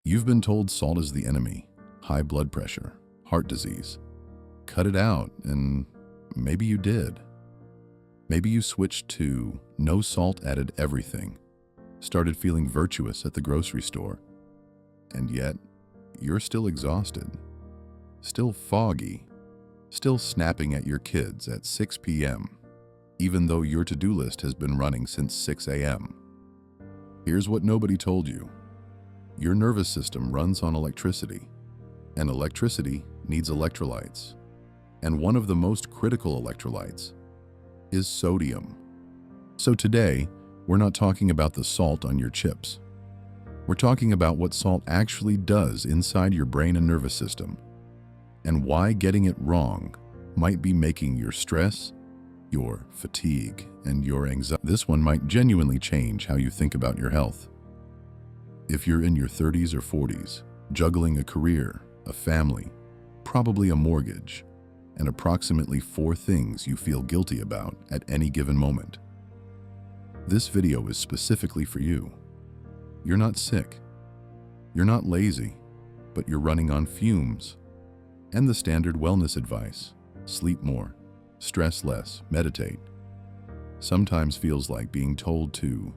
You've been told salt is the enemy, high blood pressure, heart disease. Cut it out, and maybe you did. Maybe you switched to no salt added everything, started feeling virtuous at the grocery store, and yet you're still exhausted, still foggy, still snapping at your kids at 6 p.m., even though your to-do list has been running since 6 a.m. Here's what nobody told you. Your nervous system runs on electricity, and electricity needs electrolytes. And one of the most critical electrolytes is sodium. So today, we're not talking about the salt on your chips. We're talking about what salt actually does inside your brain and nervous system, and why getting it wrong might be making your stress, your fatigue, and your anxiety. This one might genuinely change how you think about your health. If you're in your 30s or 40s, juggling a career, a family, probably a mortgage, and approximately 4 things you feel guilty about at any given moment, this video is specifically for you. You're not sick. You're not lazy, but you're running on fumes. And the standard wellness advice, sleep more, stress less, meditate, sometimes feels like being told to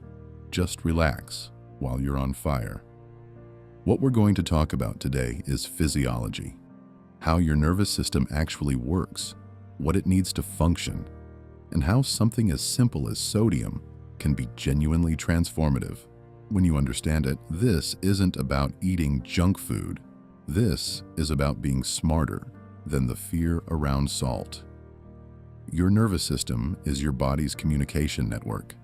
just relax while you're on fire. What we're going to talk about today is physiology, how your nervous system actually works, what it needs to function, and how something as simple as sodium can be genuinely transformative. When you understand it, this isn't about eating junk food. This is about being smarter than the fear around salt. Your nervous system is your body's communication network.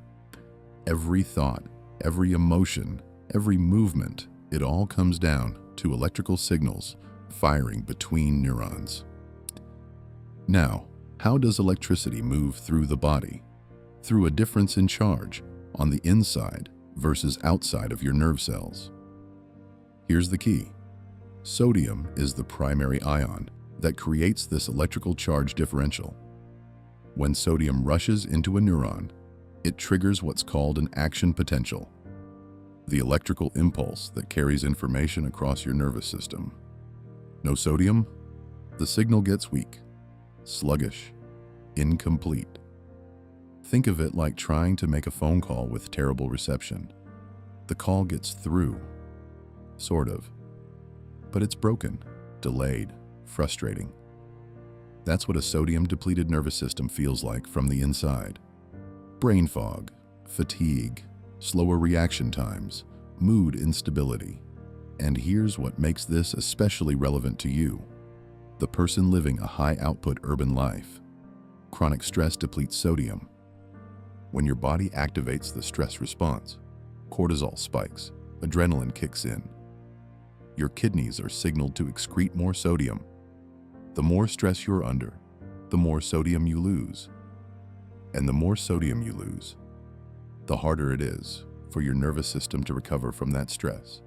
Every thought, every emotion, every movement, it all comes down to electrical signals firing between neurons. Now, how does electricity move through the body? Through a difference in charge on the inside versus outside of your nerve cells. Here's the key. Sodium is the primary ion that creates this electrical charge differential. When sodium rushes into a neuron, it triggers what's called an action potential, the electrical impulse that carries information across your nervous system. No sodium? The signal gets weak, sluggish, incomplete. Think of it like trying to make a phone call with terrible reception. The call gets through, sort of, but it's broken, delayed, frustrating. That's what a sodium-depleted nervous system feels like from the inside. Brain fog, fatigue, slower reaction times, mood instability. And here's what makes this especially relevant to you, the person living a high-output urban life. Chronic stress depletes sodium. When your body activates the stress response, cortisol spikes, adrenaline kicks in. Your kidneys are signaled to excrete more sodium. The more stress you're under, the more sodium you lose. And the more sodium you lose, the harder it is for your nervous system to recover from that stress.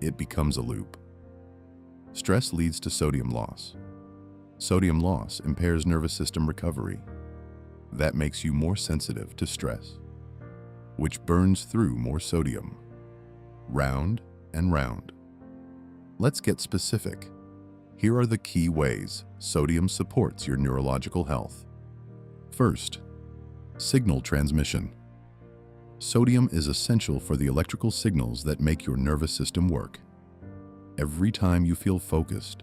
It becomes a loop. Stress leads to sodium loss. Sodium loss impairs nervous system recovery. That makes you more sensitive to stress, which burns through more sodium. Round and round. Let's get specific. Here are the key ways sodium supports your neurological health. First, signal transmission. Sodium is essential for the electrical signals that make your nervous system work. Every time you feel focused,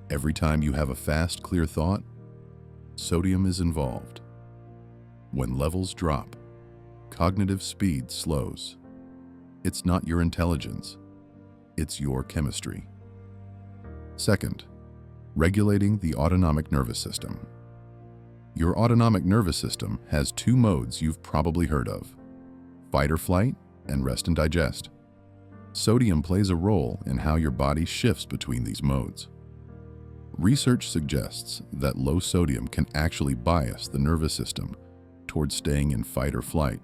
every time you have a fast, clear thought, sodium is involved. When levels drop, cognitive speed slows. It's not your intelligence, it's your chemistry. Second, regulating the autonomic nervous system. Your autonomic nervous system has 2 modes you've probably heard of: fight or flight and rest and digest. Sodium plays a role in how your body shifts between these modes. Research suggests that low sodium can actually bias the nervous system towards staying in fight or flight,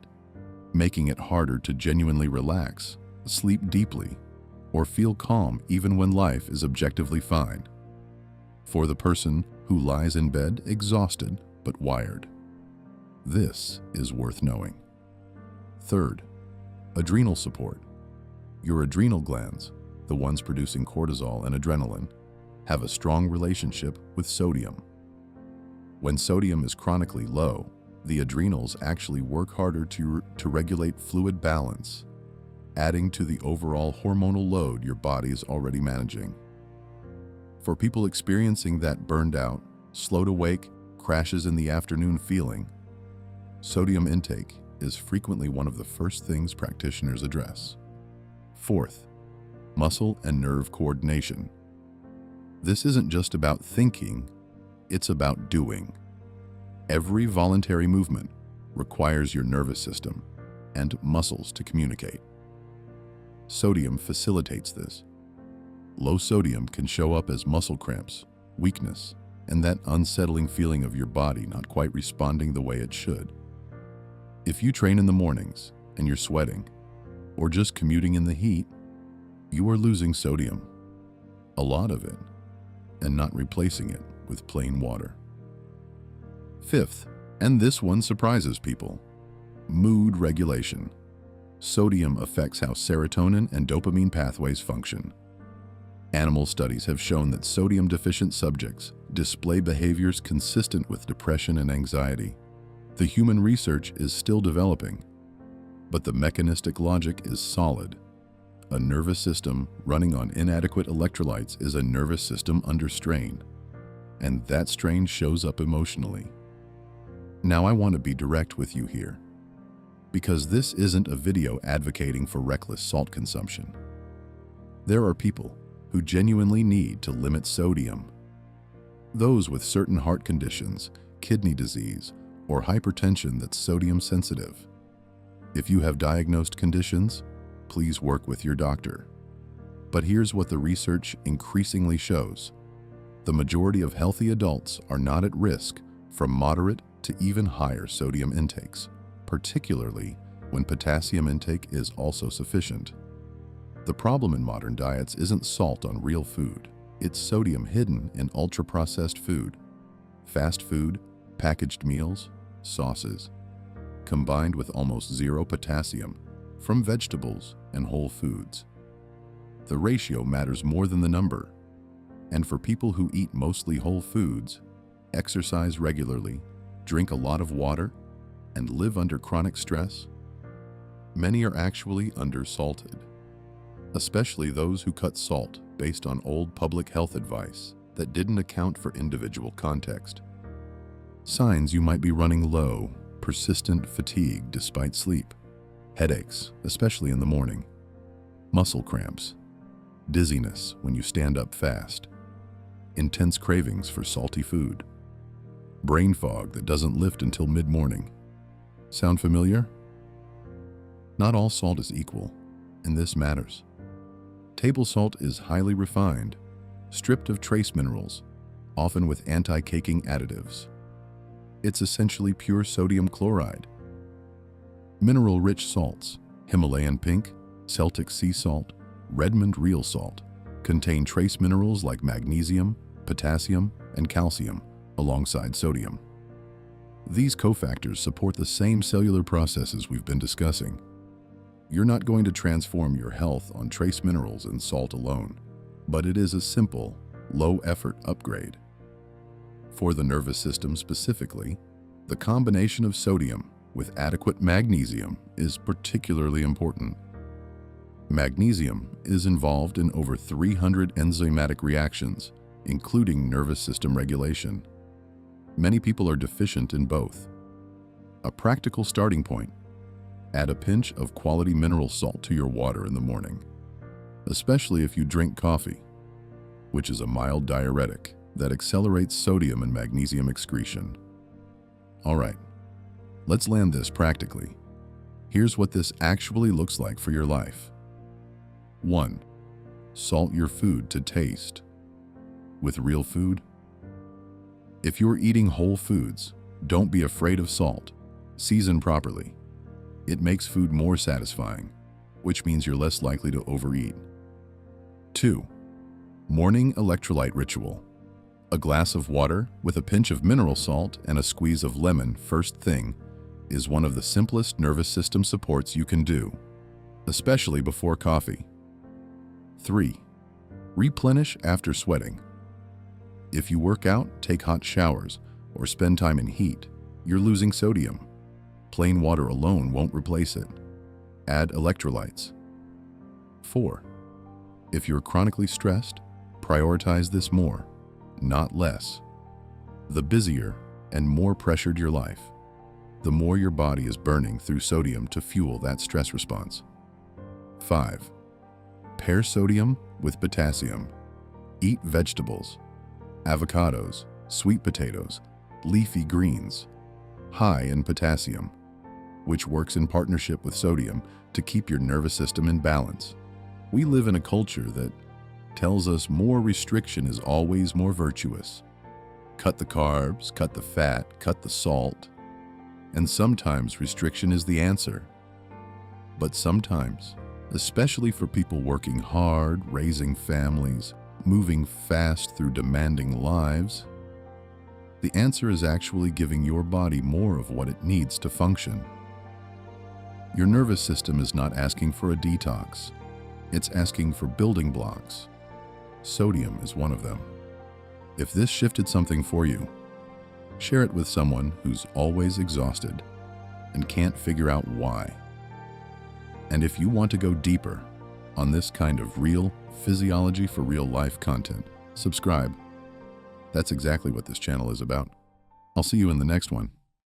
making it harder to genuinely relax, sleep deeply, or feel calm even when life is objectively fine. For the person who lies in bed exhausted but wired, this is worth knowing. Third, adrenal support. Your adrenal glands, the ones producing cortisol and adrenaline, have a strong relationship with sodium. When sodium is chronically low, the adrenals actually work harder to regulate fluid balance, adding to the overall hormonal load your body is already managing. For people experiencing that burned out, slowed awake, crashes in the afternoon feeling, sodium intake is frequently one of the first things practitioners address. Fourth, muscle and nerve coordination. This isn't just about thinking, it's about doing. Every voluntary movement requires your nervous system and muscles to communicate. Sodium facilitates this. Low sodium can show up as muscle cramps, weakness, and that unsettling feeling of your body not quite responding the way it should. If you train in the mornings and you're sweating, or just commuting in the heat, you are losing sodium, a lot of it, and not replacing it with plain water. Fifth, and this one surprises people, mood regulation. Sodium affects how serotonin and dopamine pathways function. Animal studies have shown that sodium-deficient subjects display behaviors consistent with depression and anxiety. The human research is still developing, but the mechanistic logic is solid. A nervous system running on inadequate electrolytes is a nervous system under strain, and that strain shows up emotionally. Now I want to be direct with you here, because this isn't a video advocating for reckless salt consumption. There are people who genuinely need to limit sodium. Those with certain heart conditions, kidney disease, or hypertension that's sodium sensitive. If you have diagnosed conditions, please work with your doctor. But here's what the research increasingly shows. The majority of healthy adults are not at risk from moderate to even higher sodium intakes, particularly when potassium intake is also sufficient. The problem in modern diets isn't salt on real food, it's sodium hidden in ultra-processed food, fast food, packaged meals, sauces, combined with almost zero potassium from vegetables and whole foods. The ratio matters more than the number, and for people who eat mostly whole foods, exercise regularly, drink a lot of water, and live under chronic stress, many are actually undersalted, especially those who cut salt based on old public health advice that didn't account for individual context. Signs you might be running low, persistent fatigue despite sleep, headaches, especially in the morning, muscle cramps, dizziness when you stand up fast, intense cravings for salty food, brain fog that doesn't lift until mid-morning. Sound familiar? Not all salt is equal, and this matters. Table salt is highly refined, stripped of trace minerals, often with anti-caking additives. It's essentially pure sodium chloride. Mineral-rich salts, Himalayan pink, Celtic sea salt, Redmond real salt, contain trace minerals like magnesium, potassium, and calcium, alongside sodium. These cofactors support the same cellular processes we've been discussing. You're not going to transform your health on trace minerals and salt alone, but it is a simple, low-effort upgrade. For the nervous system specifically, the combination of sodium with adequate magnesium is particularly important. Magnesium is involved in over 300 enzymatic reactions, including nervous system regulation. Many people are deficient in both. A practical starting point: add a pinch of quality mineral salt to your water in the morning, especially if you drink coffee, which is a mild diuretic that accelerates sodium and magnesium excretion. All right, let's land this practically. Here's what this actually looks like for your life. 1. Salt your food to taste. With real food, if you're eating whole foods, don't be afraid of salt. Season properly. It makes food more satisfying, which means you're less likely to overeat. 2. Morning electrolyte ritual. A glass of water with a pinch of mineral salt and a squeeze of lemon first thing is one of the simplest nervous system supports you can do, especially before coffee. 3. Replenish after sweating. If you work out, take hot showers, or spend time in heat, you're losing sodium. Plain water alone won't replace it. Add electrolytes. 4. If you're chronically stressed, prioritize this more, not less. The busier and more pressured your life, the more your body is burning through sodium to fuel that stress response. 5. Pair sodium with potassium. Eat vegetables, avocados, sweet potatoes, leafy greens, high in potassium, which works in partnership with sodium to keep your nervous system in balance. We live in a culture that tells us more restriction is always more virtuous. Cut the carbs, cut the fat, cut the salt. And sometimes restriction is the answer. But sometimes, especially for people working hard, raising families, moving fast through demanding lives, the answer is actually giving your body more of what it needs to function. Your nervous system is not asking for a detox. It's asking for building blocks. Sodium is one of them. If this shifted something for you, share it with someone who's always exhausted and can't figure out why. And if you want to go deeper on this kind of real physiology for real life content, subscribe. That's exactly what this channel is about. I'll see you in the next one.